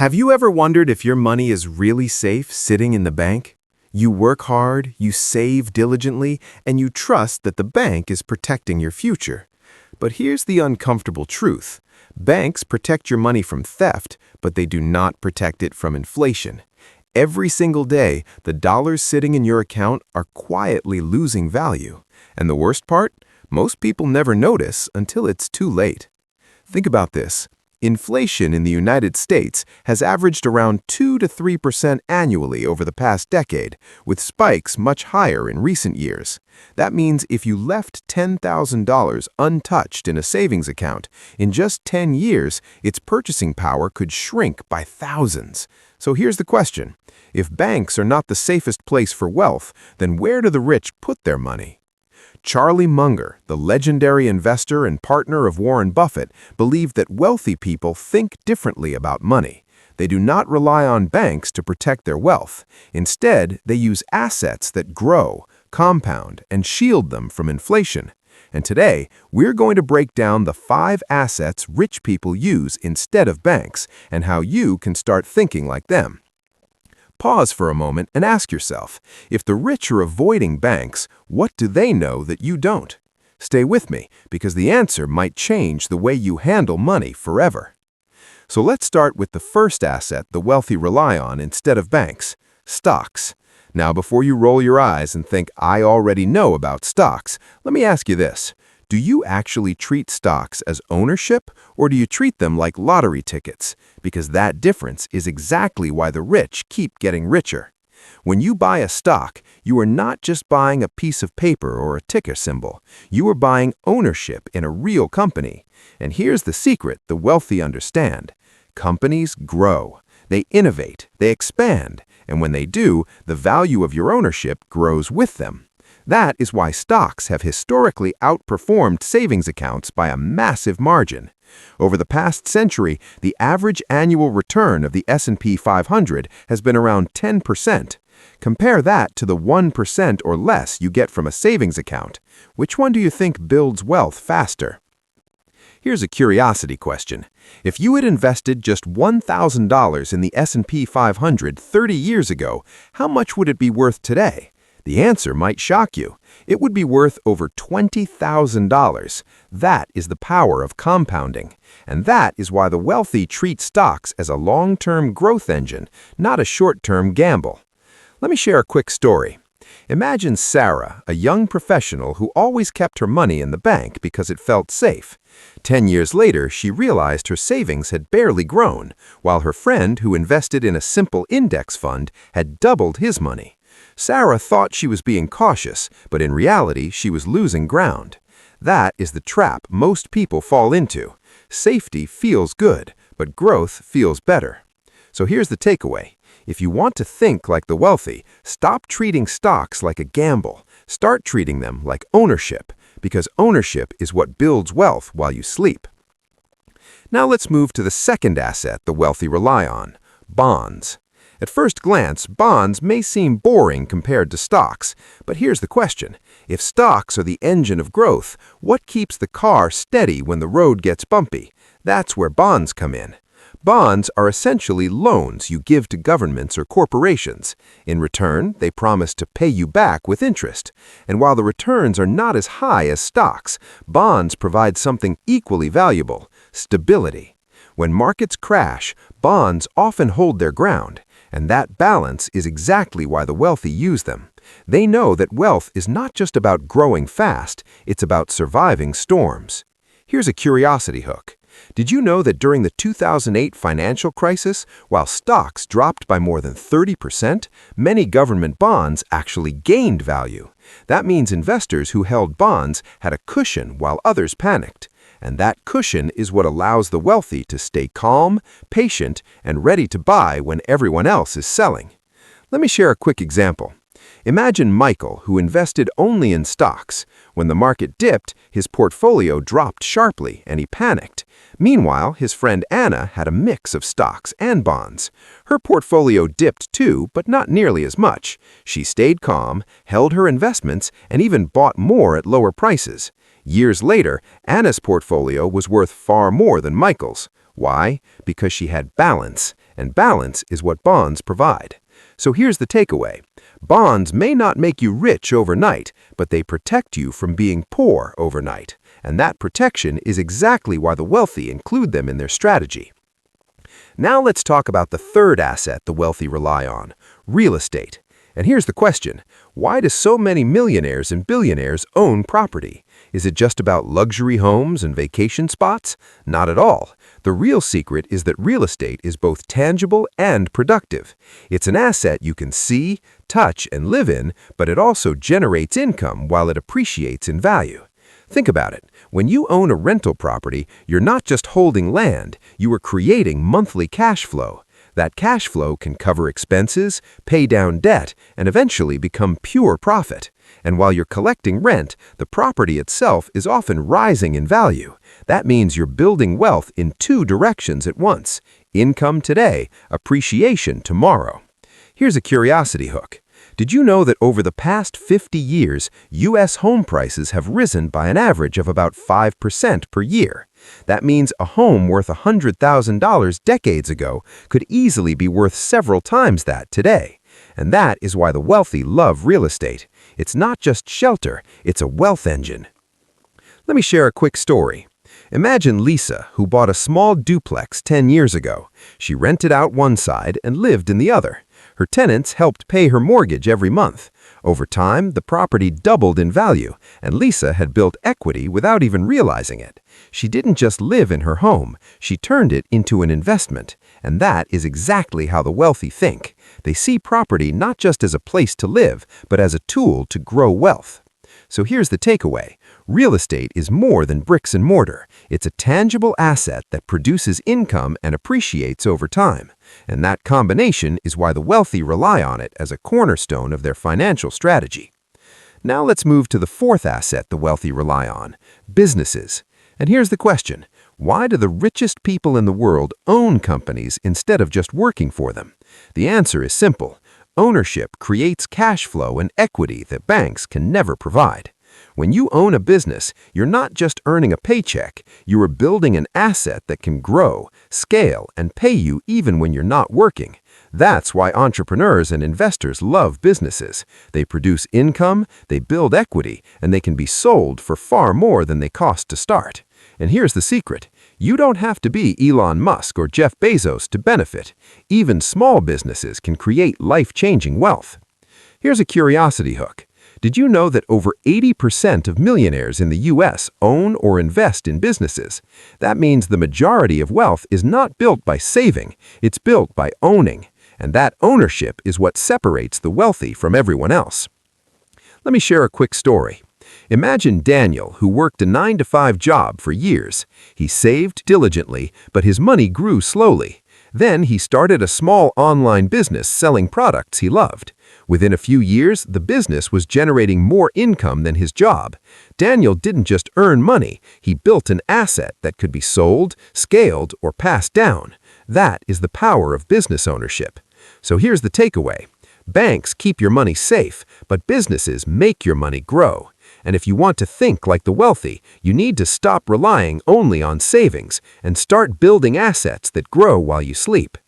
Have you ever wondered if your money is really safe sitting in the bank? You work hard, you save diligently, and you trust that the bank is protecting your future. But here's the uncomfortable truth. Banks protect your money from theft, but they do not protect it from inflation. Every single day, the dollars sitting in your account are quietly losing value. And the worst part? Most people never notice until it's too late. Think about this. Inflation in the United States has averaged around 2 to 3% annually over the past decade, with spikes much higher in recent years. That means if you left $10,000 untouched in a savings account, in just 10 years, its purchasing power could shrink by thousands. So here's the question. If banks are not the safest place for wealth, then where do the rich put their money? Charlie Munger, the legendary investor and partner of Warren Buffett, believed that wealthy people think differently about money. They do not rely on banks to protect their wealth. Instead, they use assets that grow, compound, and shield them from inflation. And today, we're going to break down the 5 assets rich people use instead of banks and how you can start thinking like them. Pause for a moment and ask yourself, if the rich are avoiding banks, what do they know that you don't? Stay with me, because the answer might change the way you handle money forever. So let's start with the first asset the wealthy rely on instead of banks: stocks. Now, before you roll your eyes and think, I already know about stocks, let me ask you this. Do you actually treat stocks as ownership, or do you treat them like lottery tickets? Because that difference is exactly why the rich keep getting richer. When you buy a stock, you are not just buying a piece of paper or a ticker symbol. You are buying ownership in a real company. And here's the secret the wealthy understand. Companies grow. They innovate. They expand. And when they do, the value of your ownership grows with them. That is why stocks have historically outperformed savings accounts by a massive margin. Over the past century, the average annual return of the S&P 500 has been around 10%. Compare that to the 1% or less you get from a savings account. Which one do you think builds wealth faster? Here's a curiosity question. If you had invested just $1,000 in the S&P 500 30 years ago, how much would it be worth today? The answer might shock you. It would be worth over $20,000. That is the power of compounding. And that is why the wealthy treat stocks as a long-term growth engine, not a short-term gamble. Let me share a quick story. Imagine Sarah, a young professional who always kept her money in the bank because it felt safe. 10 years later, she realized her savings had barely grown, while her friend who invested in a simple index fund had doubled his money. Sarah thought she was being cautious, but in reality, she was losing ground. That is the trap most people fall into. Safety feels good, but growth feels better. So here's the takeaway. If you want to think like the wealthy, stop treating stocks like a gamble. Start treating them like ownership, because ownership is what builds wealth while you sleep. Now let's move to the second asset the wealthy rely on: bonds. At first glance, bonds may seem boring compared to stocks, but here's the question. If stocks are the engine of growth, what keeps the car steady when the road gets bumpy? That's where bonds come in. Bonds are essentially loans you give to governments or corporations. In return, they promise to pay you back with interest. And while the returns are not as high as stocks, bonds provide something equally valuable: stability. When markets crash, bonds often hold their ground. And that balance is exactly why the wealthy use them. They know that wealth is not just about growing fast, it's about surviving storms. Here's a curiosity hook. Did you know that during the 2008 financial crisis, while stocks dropped by more than 30%, many government bonds actually gained value? That means investors who held bonds had a cushion while others panicked. And that cushion is what allows the wealthy to stay calm, patient, and ready to buy when everyone else is selling. Let me share a quick example. Imagine Michael, who invested only in stocks. When the market dipped, his portfolio dropped sharply and he panicked. Meanwhile, his friend Anna had a mix of stocks and bonds. Her portfolio dipped too, but not nearly as much. She stayed calm, held her investments, and even bought more at lower prices. Years later, Anna's portfolio was worth far more than Michael's. Why? Because she had balance. and balance is what bonds provide. So here's the takeaway. Bonds may not make you rich overnight, but they protect you from being poor overnight. And that protection is exactly why the wealthy include them in their strategy. Now let's talk about the third asset the wealthy rely on, real estate. And here's the question. Why do so many millionaires and billionaires own property? Is it just about luxury homes and vacation spots? Not at all. The real secret is that real estate is both tangible and productive. It's an asset you can see, touch, and live in, but it also generates income while it appreciates in value. Think about it. When you own a rental property, you're not just holding land, you are creating monthly cash flow. That cash flow can cover expenses, pay down debt, and eventually become pure profit. And while you're collecting rent, the property itself is often rising in value. That means you're building wealth in two directions at once: income today, appreciation tomorrow. Here's a curiosity hook. Did you know that over the past 50 years, U.S. home prices have risen by an average of about 5% per year? That means a home worth $100,000 decades ago could easily be worth several times that today. And that is why the wealthy love real estate. It's not just shelter, it's a wealth engine. Let me share a quick story. Imagine Lisa, who bought a small duplex 10 years ago. She rented out one side and lived in the other. Her tenants helped pay her mortgage every month. Over time, the property doubled in value, and Lisa had built equity without even realizing it. She didn't just live in her home, she turned it into an investment. And that is exactly how the wealthy think. They see property not just as a place to live, but as a tool to grow wealth. So here's the takeaway. Real estate is more than bricks and mortar. It's a tangible asset that produces income and appreciates over time. And that combination is why the wealthy rely on it as a cornerstone of their financial strategy. Now let's move to the fourth asset the wealthy rely on, businesses. And here's the question. Why do the richest people in the world own companies instead of just working for them? The answer is simple. Ownership creates cash flow and equity that banks can never provide. When you own a business, you're not just earning a paycheck, you are building an asset that can grow, scale, and pay you even when you're not working. That's why entrepreneurs and investors love businesses. They produce income, they build equity, and they can be sold for far more than they cost to start. And here's the secret. You don't have to be Elon Musk or Jeff Bezos to benefit. Even small businesses can create life-changing wealth. Here's a curiosity hook. Did you know that over 80% of millionaires in the U.S. own or invest in businesses? That means the majority of wealth is not built by saving, it's built by owning. And that ownership is what separates the wealthy from everyone else. Let me share a quick story. Imagine Daniel, who worked a 9-to-5 job for years. He saved diligently, but his money grew slowly. Then he started a small online business selling products he loved. Within a few years, the business was generating more income than his job. Daniel didn't just earn money, he built an asset that could be sold, scaled, or passed down. That is the power of business ownership. So here's the takeaway. Banks keep your money safe, but businesses make your money grow. And if you want to think like the wealthy, you need to stop relying only on savings and start building assets that grow while you sleep.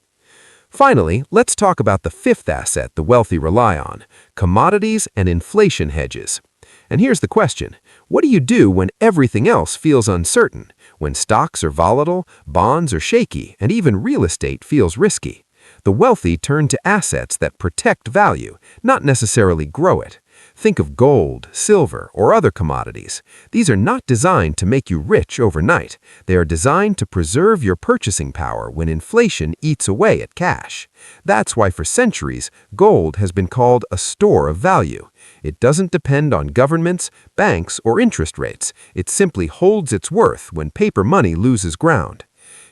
Finally, let's talk about the fifth asset the wealthy rely on, commodities and inflation hedges. And here's the question. What do you do when everything else feels uncertain? When stocks are volatile, bonds are shaky, and even real estate feels risky? The wealthy turn to assets that protect value, not necessarily grow it. Think of gold, silver, or other commodities. These are not designed to make you rich overnight. They are designed to preserve your purchasing power when inflation eats away at cash. That's why for centuries, gold has been called a store of value. It doesn't depend on governments, banks, or interest rates. It simply holds its worth when paper money loses ground.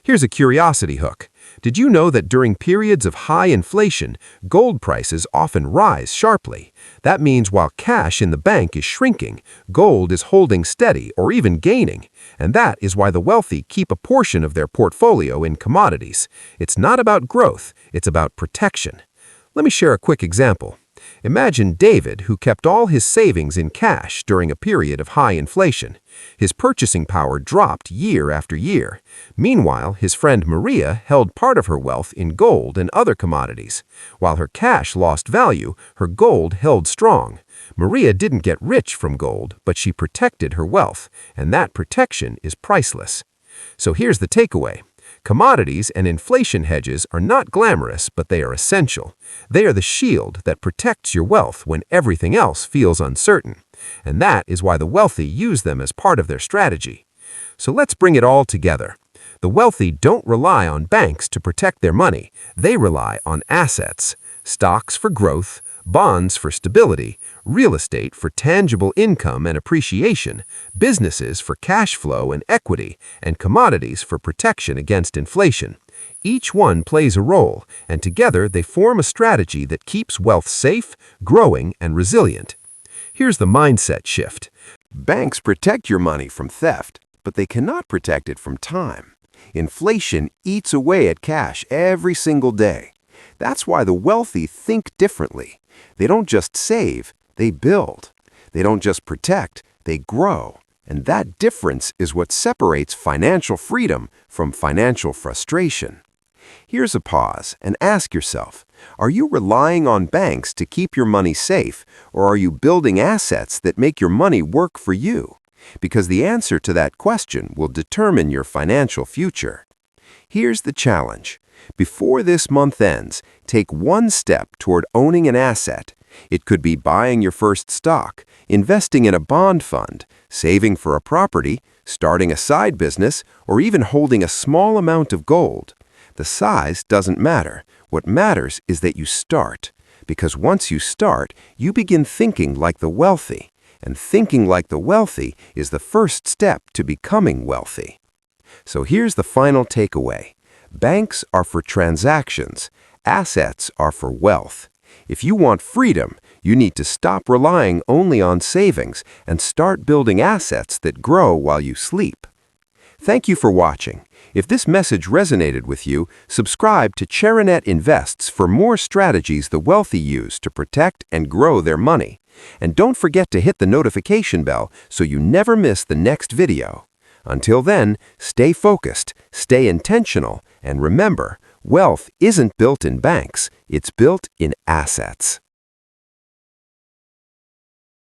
Here's a curiosity hook. Did you know that during periods of high inflation, gold prices often rise sharply? That means while cash in the bank is shrinking, gold is holding steady or even gaining. And that is why the wealthy keep a portion of their portfolio in commodities. It's not about growth, it's about protection. Let me share a quick example. Imagine David, who kept all his savings in cash during a period of high inflation. His purchasing power dropped year after year. Meanwhile, his friend Maria held part of her wealth in gold and other commodities. While her cash lost value, her gold held strong. Maria didn't get rich from gold, but she protected her wealth, and that protection is priceless. So here's the takeaway. Commodities and inflation hedges are not glamorous, but they are essential. They are the shield that protects your wealth when everything else feels uncertain. And that is why the wealthy use them as part of their strategy. So let's bring it all together. The wealthy don't rely on banks to protect their money. They rely on assets. Stocks for growth, bonds for stability, real estate for tangible income and appreciation, businesses for cash flow and equity, and commodities for protection against inflation. Each one plays a role, and together they form a strategy that keeps wealth safe, growing, and resilient. Here's the mindset shift. Banks protect your money from theft, but they cannot protect it from time. Inflation eats away at cash every single day. That's why the wealthy think differently. They don't just save, they build. They don't just protect, they grow. And that difference is what separates financial freedom from financial frustration. Here's a pause and ask yourself, are you relying on banks to keep your money safe, or are you building assets that make your money work for you? Because the answer to that question will determine your financial future. Here's the challenge. Before this month ends, take one step toward owning an asset. It could be buying your first stock, investing in a bond fund, saving for a property, starting a side business, or even holding a small amount of gold. The size doesn't matter. What matters is that you start. Because once you start, you begin thinking like the wealthy. And thinking like the wealthy is the first step to becoming wealthy. So here's the final takeaway. Banks are for transactions. Assets are for wealth. If you want freedom, you need to stop relying only on savings and start building assets that grow while you sleep. Thank you for watching. If this message resonated with you, subscribe to Cherinet Invests for more strategies the wealthy use to protect and grow their money. And don't forget to hit the notification bell so you never miss the next video. Until then, stay focused, stay intentional, and remember, wealth isn't built in banks, it's built in assets.